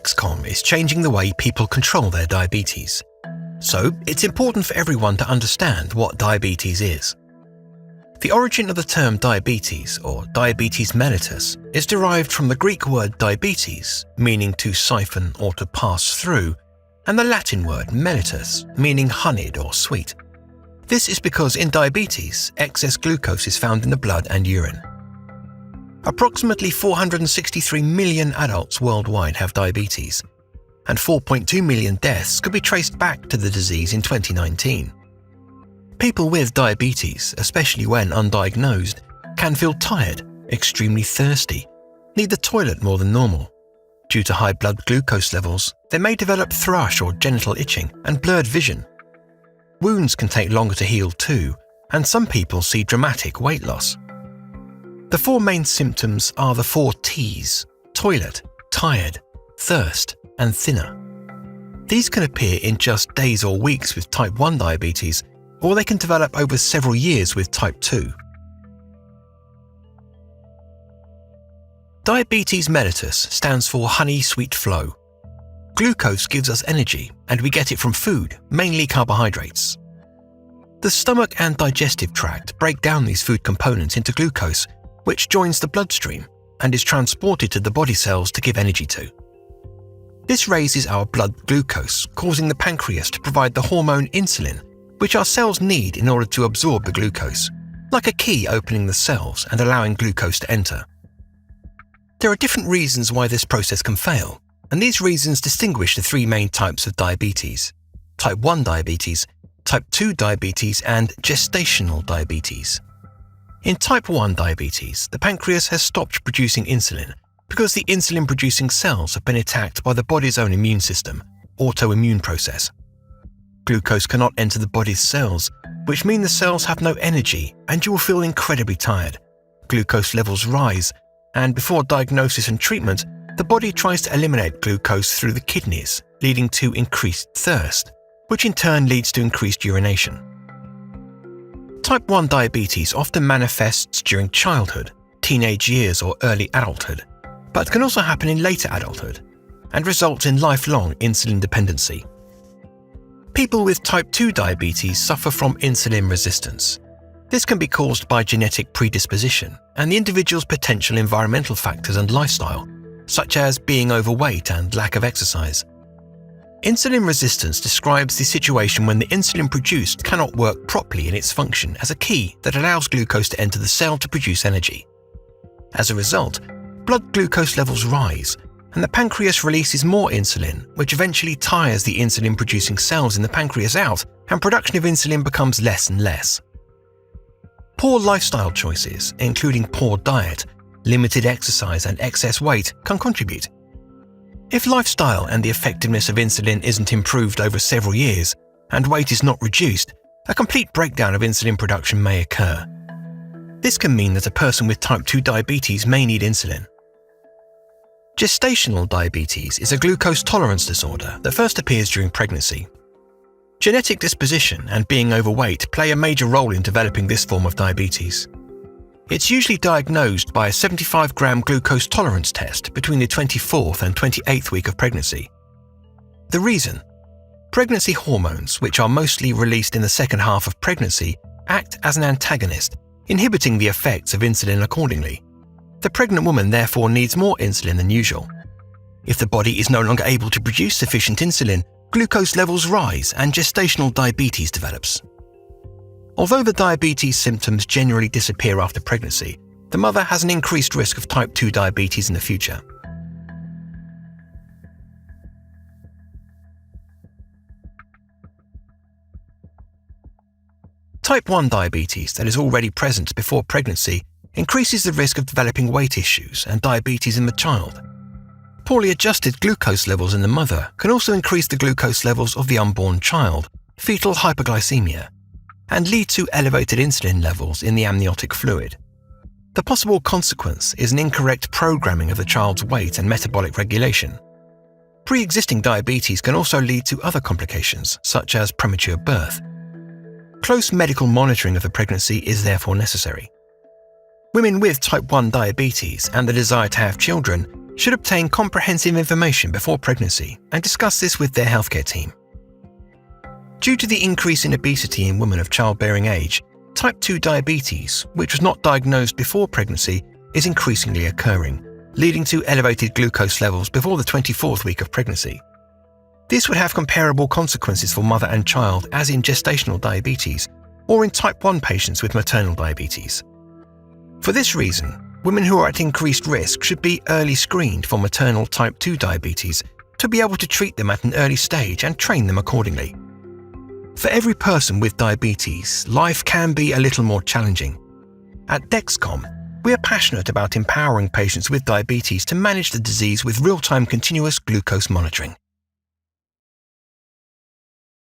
Dexcom is changing the way people control their diabetes. So, it's important for everyone to understand what diabetes is. The origin of the term diabetes, or diabetes mellitus, is derived from the Greek word diabetes, meaning to siphon or to pass through, and the Latin word mellitus, meaning honeyed or sweet. This is because in diabetes, excess glucose is found in the blood and urine. Approximately 463 million adults worldwide have diabetes, and 4.2 million deaths could be traced back to the disease in 2019. People with diabetes, especially when undiagnosed, can feel tired, extremely thirsty, need the toilet more than normal. Due to high blood glucose levels, they may develop thrush or genital itching and blurred vision. Wounds can take longer to heal too, and some people see dramatic weight loss. The four main symptoms are the 4 T's: toilet, tired, thirst, and thinner. These can appear in just days or weeks with type 1 diabetes, or they can develop over several years with type 2. Diabetes mellitus stands for honey sweet flow. Glucose gives us energy, and we get it from food, mainly carbohydrates. The stomach and digestive tract break down these food components into glucose, which joins the bloodstream and is transported to the body cells to give energy to. This raises our blood glucose, causing the pancreas to provide the hormone insulin, which our cells need in order to absorb the glucose, like a key opening the cells and allowing glucose to enter. There are different reasons why this process can fail, and these reasons distinguish the 3 main types of diabetes: type 1 diabetes, type 2 diabetes, and gestational diabetes. In type 1 diabetes, the pancreas has stopped producing insulin because the insulin-producing cells have been attacked by the body's own immune system, autoimmune process. Glucose cannot enter the body's cells, which mean the cells have no energy and you will feel incredibly tired. Glucose levels rise, and before diagnosis and treatment, the body tries to eliminate glucose through the kidneys, leading to increased thirst, which in turn leads to increased urination. Type 1 diabetes often manifests during childhood, teenage years, or early adulthood, but can also happen in later adulthood and result in lifelong insulin dependency. People with type 2 diabetes suffer from insulin resistance. This can be caused by genetic predisposition and the individual's potential environmental factors and lifestyle, such as being overweight and lack of exercise. Insulin resistance describes the situation when the insulin produced cannot work properly in its function as a key that allows glucose to enter the cell to produce energy. As a result, blood glucose levels rise, and the pancreas releases more insulin, which eventually tires the insulin-producing cells in the pancreas out, and production of insulin becomes less and less. Poor lifestyle choices, including poor diet, limited exercise, and excess weight, can contribute. If lifestyle and the effectiveness of insulin isn't improved over several years, and weight is not reduced, a complete breakdown of insulin production may occur. This can mean that a person with type 2 diabetes may need insulin. Gestational diabetes is a glucose tolerance disorder that first appears during pregnancy. Genetic disposition and being overweight play a major role in developing this form of diabetes. It's usually diagnosed by a 75-gram glucose tolerance test between the 24th and 28th week of pregnancy. The reason? Pregnancy hormones, which are mostly released in the second half of pregnancy, act as an antagonist, inhibiting the effects of insulin accordingly. The pregnant woman therefore needs more insulin than usual. If the body is no longer able to produce sufficient insulin, glucose levels rise and gestational diabetes develops. Although the diabetes symptoms generally disappear after pregnancy, the mother has an increased risk of type 2 diabetes in the future. Type 1 diabetes that is already present before pregnancy increases the risk of developing weight issues and diabetes in the child. Poorly adjusted glucose levels in the mother can also increase the glucose levels of the unborn child, fetal hypoglycemia, and lead to elevated insulin levels in the amniotic fluid. The possible consequence is an incorrect programming of the child's weight and metabolic regulation. Pre-existing diabetes can also lead to other complications, such as premature birth. Close medical monitoring of the pregnancy is therefore necessary. Women with type 1 diabetes and the desire to have children should obtain comprehensive information before pregnancy and discuss this with their healthcare team. Due to the increase in obesity in women of childbearing age, type 2 diabetes, which was not diagnosed before pregnancy, is increasingly occurring, leading to elevated glucose levels before the 24th week of pregnancy. This would have comparable consequences for mother and child as in gestational diabetes or in type 1 patients with maternal diabetes. For this reason, women who are at increased risk should be early screened for maternal type 2 diabetes to be able to treat them at an early stage and train them accordingly. For every person with diabetes, life can be a little more challenging. At Dexcom, we are passionate about empowering patients with diabetes to manage the disease with real-time continuous glucose monitoring.